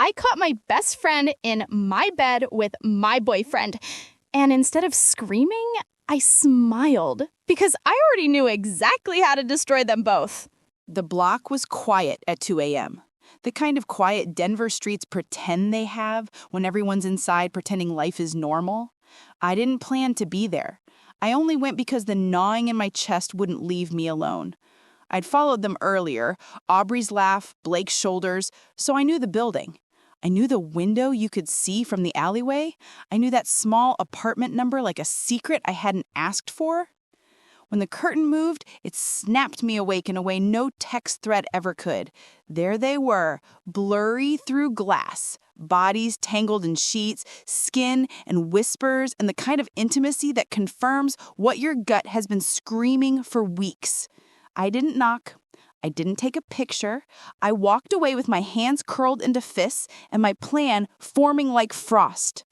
I caught my best friend in my bed with my boyfriend. And instead of screaming, I smiled because I already knew exactly how to destroy them both. The block was quiet at 2 a.m. The kind of quiet Denver streets pretend they have when everyone's inside pretending life is normal. I didn't plan to be there. I only went because the gnawing in my chest wouldn't leave me alone. I'd followed them earlier, Aubrey's laugh, Blake's shoulders, so I knew the building. I knew the window you could see from the alleyway. I knew that small apartment number like a secret I hadn't asked for. When the curtain moved, it snapped me awake in a way no text thread ever could. There they were, blurry through glass, bodies tangled in sheets, skin and whispers, and the kind of intimacy that confirms what your gut has been screaming for weeks. I didn't knock. I didn't take a picture. I walked away with my hands curled into fists and my plan forming like frost.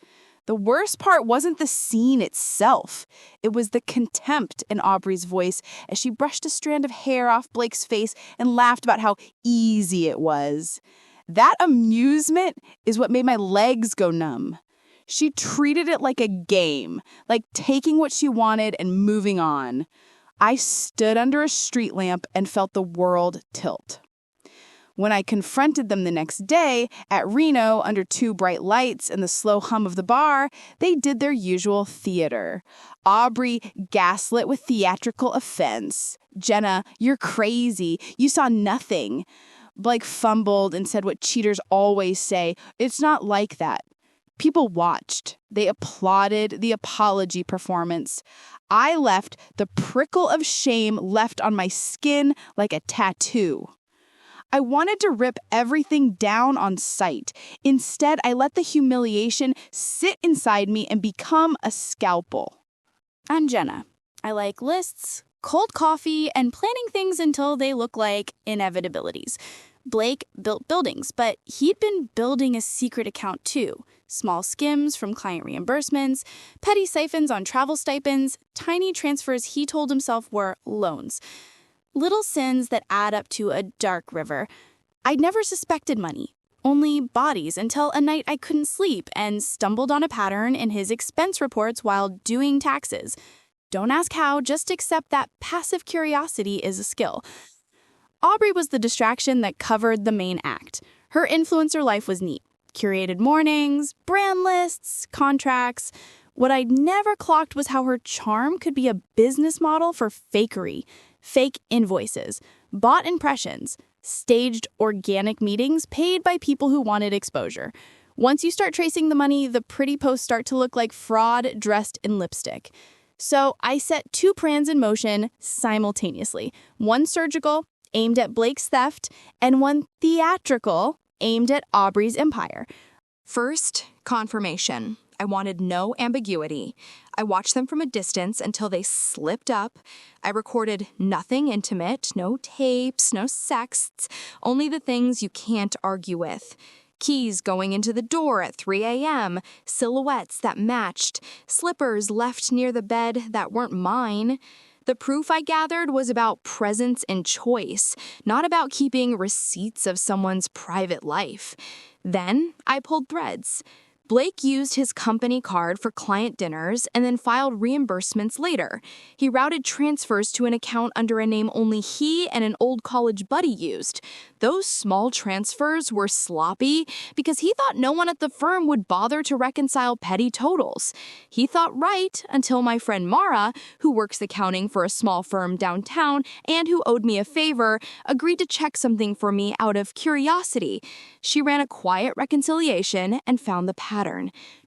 The worst part wasn't the scene itself. It was the contempt in Aubrey's voice as she brushed a strand of hair off Blake's face and laughed about how easy it was. That amusement is what made my legs go numb. She treated it like a game, like taking what she wanted and moving on. I stood under a street lamp and felt the world tilt. When I confronted them the next day at Reno under two bright lights and the slow hum of the bar, they did their usual theater. Aubrey gaslit with theatrical offense. Jenna, you're crazy. You saw nothing. Blake fumbled and said what cheaters always say, it's not like that. People watched. They applauded the apology performance. I left the prickle of shame left on my skin like a tattoo. I wanted to rip everything down on sight. Instead, I let the humiliation sit inside me and become a scalpel. I'm Jenna. I like lists, cold coffee, and planning things until they look like inevitabilities. Blake built buildings, but he'd been building a secret account too. Small skims from client reimbursements, petty siphons on travel stipends, tiny transfers he told himself were loans. Little sins that add up to a dark river. I'd never suspected money, only bodies, until a night I couldn't sleep and stumbled on a pattern in his expense reports while doing taxes. Don't ask how, just accept that passive curiosity is a skill. Aubrey was the distraction that covered the main act. Her influencer life was neat. Curated mornings, brand lists, contracts. What I'd never clocked was how her charm could be a business model for fakery. Fake invoices, bought impressions, staged organic meetings paid by people who wanted exposure. Once you start tracing the money, the pretty posts start to look like fraud dressed in lipstick. So I set two plans in motion simultaneously. One surgical, aimed at Blake's theft, and one theatrical, aimed at Aubrey's empire. First, confirmation. I wanted no ambiguity. I watched them from a distance until they slipped up. I recorded nothing intimate, no tapes, no sexts, only the things you can't argue with. Keys going into the door at 3 a.m., silhouettes that matched, slippers left near the bed that weren't mine. The proof I gathered was about presence and choice, not about keeping receipts of someone's private life. Then I pulled threads. Blake used his company card for client dinners and then filed reimbursements later. He routed transfers to an account under a name only he and an old college buddy used. Those small transfers were sloppy because he thought no one at the firm would bother to reconcile petty totals. He thought right until my friend Mara, who works accounting for a small firm downtown and who owed me a favor, agreed to check something for me out of curiosity. She ran a quiet reconciliation and found the pattern.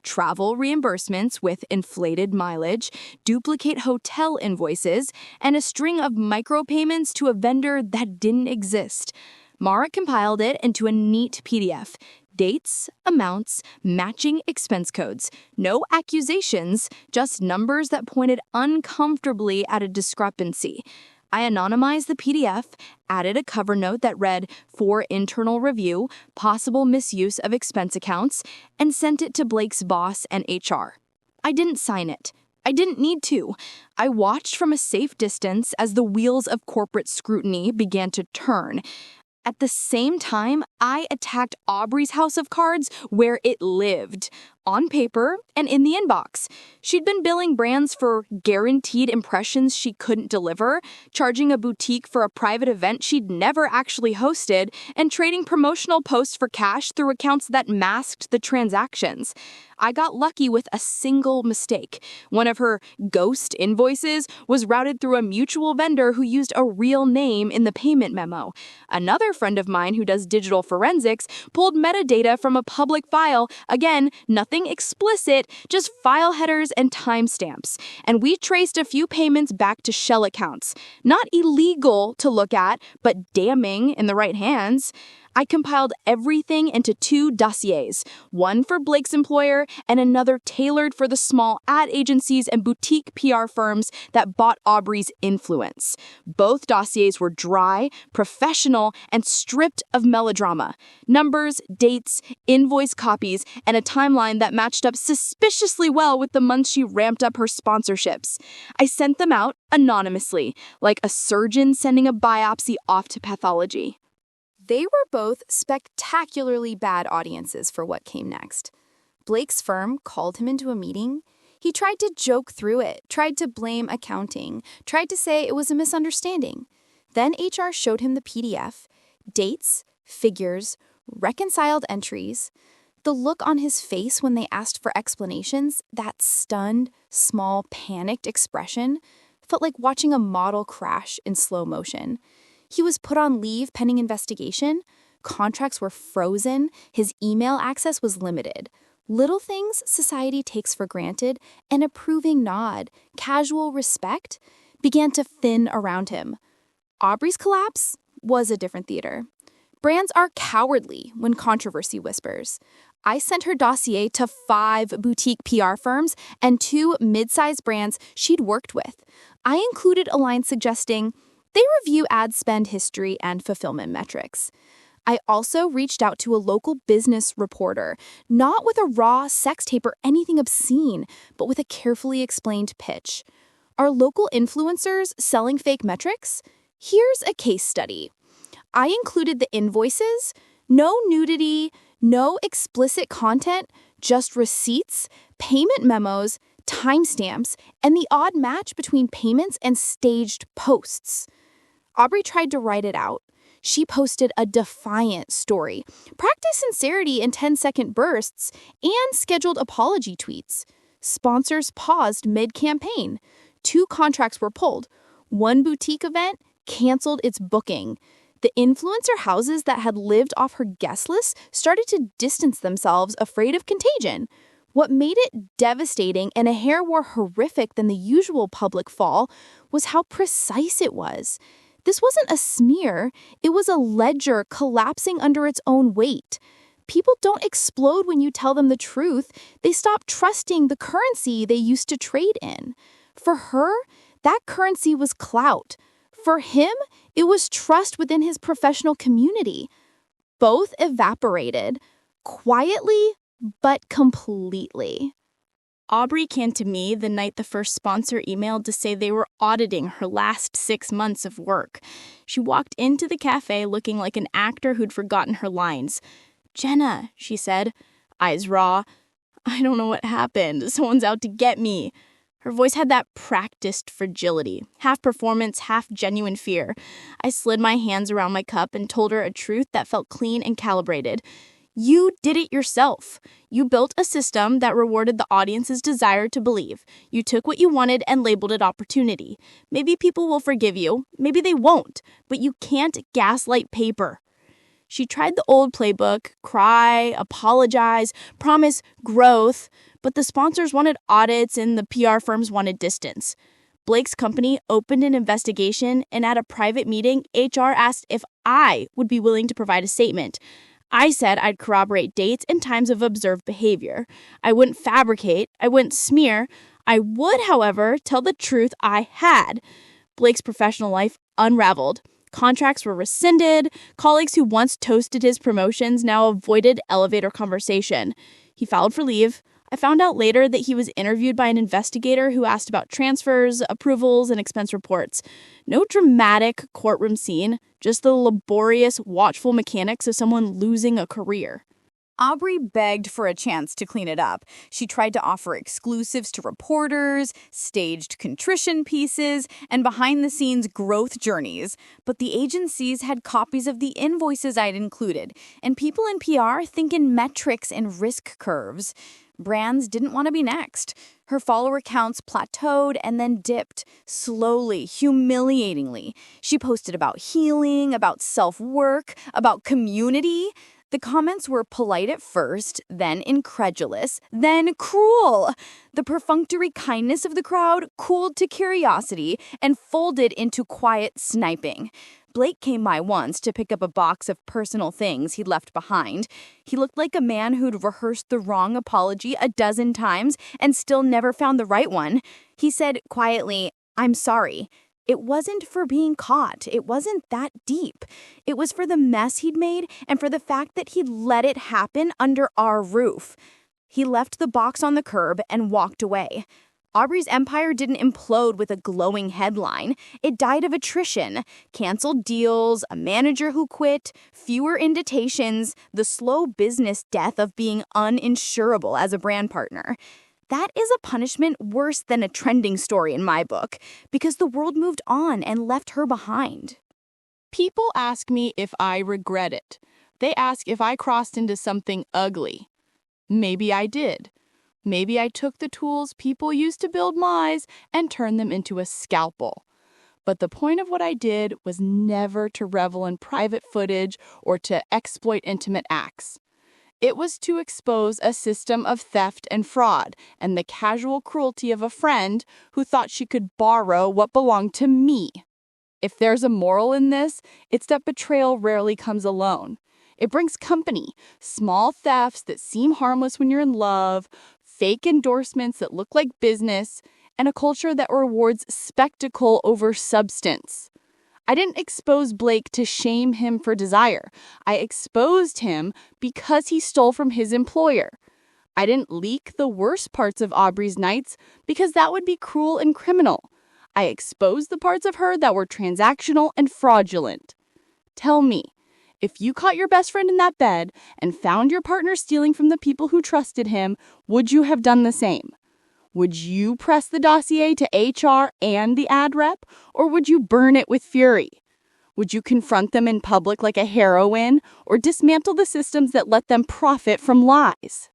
Travel reimbursements with inflated mileage, duplicate hotel invoices, and a string of micropayments to a vendor that didn't exist. Mara compiled it into a neat PDF. Dates, amounts, matching expense codes. No accusations, just numbers that pointed uncomfortably at a discrepancy. I anonymized the PDF, added a cover note that read, "For internal review, possible misuse of expense accounts," and sent it to Blake's boss and HR. I didn't sign it. I didn't need to. I watched from a safe distance as the wheels of corporate scrutiny began to turn. At the same time, I attacked Aubrey's house of cards where it lived, on paper and in the inbox. She'd been billing brands for guaranteed impressions she couldn't deliver, charging a boutique for a private event she'd never actually hosted, and trading promotional posts for cash through accounts that masked the transactions. I got lucky with a single mistake. One of her ghost invoices was routed through a mutual vendor who used a real name in the payment memo. Another friend of mine who does digital forensics pulled metadata from a public file. Again, nothing explicit, just file headers and timestamps. And we traced a few payments back to shell accounts. Not illegal to look at, but damning in the right hands. I compiled everything into 2 dossiers, one for Blake's employer and another tailored for the small ad agencies and boutique PR firms that bought Aubrey's influence. Both dossiers were dry, professional, and stripped of melodrama. Numbers, dates, invoice copies, and a timeline that matched up suspiciously well with the months she ramped up her sponsorships. I sent them out anonymously, like a surgeon sending a biopsy off to pathology. They were both spectacularly bad audiences for what came next. Blake's firm called him into a meeting. He tried to joke through it, tried to blame accounting, tried to say it was a misunderstanding. Then HR showed him the PDF, dates, figures, reconciled entries. The look on his face when they asked for explanations, that stunned, small, panicked expression, felt like watching a model crash in slow motion. He was put on leave pending investigation. Contracts were frozen. His email access was limited. Little things society takes for granted, an approving nod, casual respect, began to thin around him. Aubrey's collapse was a different theater. Brands are cowardly when controversy whispers. I sent her dossier to 5 boutique PR firms and 2 mid-sized brands she'd worked with. I included a line suggesting they review ad spend history and fulfillment metrics. I also reached out to a local business reporter, not with a raw sex tape or anything obscene, but with a carefully explained pitch. Are local influencers selling fake metrics? Here's a case study. I included the invoices, no nudity, no explicit content, just receipts, payment memos, timestamps, and the odd match between payments and staged posts. Aubrey tried to write it out. She posted a defiant story, practiced sincerity in 10-second bursts, and scheduled apology tweets. Sponsors paused mid-campaign. 2 contracts were pulled. One boutique event canceled its booking. The influencer houses that had lived off her guest list started to distance themselves, afraid of contagion. What made it devastating and a hair more horrific than the usual public fall was how precise it was. This wasn't a smear, it was a ledger collapsing under its own weight. People don't explode when you tell them the truth. They stop trusting the currency they used to trade in. For her, that currency was clout. For him, it was trust within his professional community. Both evaporated, quietly but completely. Aubrey came to me the night the first sponsor emailed to say they were auditing her last 6 months of work. She walked into the cafe looking like an actor who'd forgotten her lines. "Jenna," she said, eyes raw. "I don't know what happened. Someone's out to get me." Her voice had that practiced fragility, half performance, half genuine fear. I slid my hands around my cup and told her a truth that felt clean and calibrated. You did it yourself. You built a system that rewarded the audience's desire to believe. You took what you wanted and labeled it opportunity. Maybe people will forgive you. Maybe they won't. But you can't gaslight paper. She tried the old playbook, cry, apologize, promise growth, but the sponsors wanted audits and the PR firms wanted distance. Blake's company opened an investigation, and at a private meeting, HR asked if I would be willing to provide a statement. I said I'd corroborate dates and times of observed behavior. I wouldn't fabricate. I wouldn't smear. I would, however, tell the truth I had. Blake's professional life unraveled. Contracts were rescinded. Colleagues who once toasted his promotions now avoided elevator conversation. He filed for leave. I found out later that he was interviewed by an investigator who asked about transfers, approvals, and expense reports. No dramatic courtroom scene, just the laborious, watchful mechanics of someone losing a career. Aubrey begged for a chance to clean it up. She tried to offer exclusives to reporters, staged contrition pieces, and behind-the-scenes growth journeys. But the agencies had copies of the invoices I'd included, and people in PR think in metrics and risk curves. Brands didn't want to be next. Her follower counts plateaued and then dipped, slowly, humiliatingly. She posted about healing, about self-work, about community. The comments were polite at first, then incredulous, then cruel. The perfunctory kindness of the crowd cooled to curiosity and folded into quiet sniping. Blake came by once to pick up a box of personal things he'd left behind. He looked like a man who'd rehearsed the wrong apology a dozen times and still never found the right one. He said quietly, "I'm sorry." It wasn't for being caught. It wasn't that deep. It was for the mess he'd made and for the fact that he'd let it happen under our roof. He left the box on the curb and walked away. Aubrey's empire didn't implode with a glowing headline. It died of attrition, canceled deals, a manager who quit, fewer invitations, the slow business death of being uninsurable as a brand partner. That is a punishment worse than a trending story in my book, because the world moved on and left her behind. People ask me if I regret it. They ask if I crossed into something ugly. Maybe I did. Maybe I took the tools people used to build lies and turned them into a scalpel. But the point of what I did was never to revel in private footage or to exploit intimate acts. It was to expose a system of theft and fraud and the casual cruelty of a friend who thought she could borrow what belonged to me. If there's a moral in this, it's that betrayal rarely comes alone. It brings company, small thefts that seem harmless when you're in love, fake endorsements that look like business, and a culture that rewards spectacle over substance. I didn't expose Blake to shame him for desire. I exposed him because he stole from his employer. I didn't leak the worst parts of Aubrey's nights because that would be cruel and criminal. I exposed the parts of her that were transactional and fraudulent. Tell me, if you caught your best friend in that bed and found your partner stealing from the people who trusted him, would you have done the same? Would you press the dossier to HR and the ad rep, or would you burn it with fury? Would you confront them in public like a heroine, or dismantle the systems that let them profit from lies?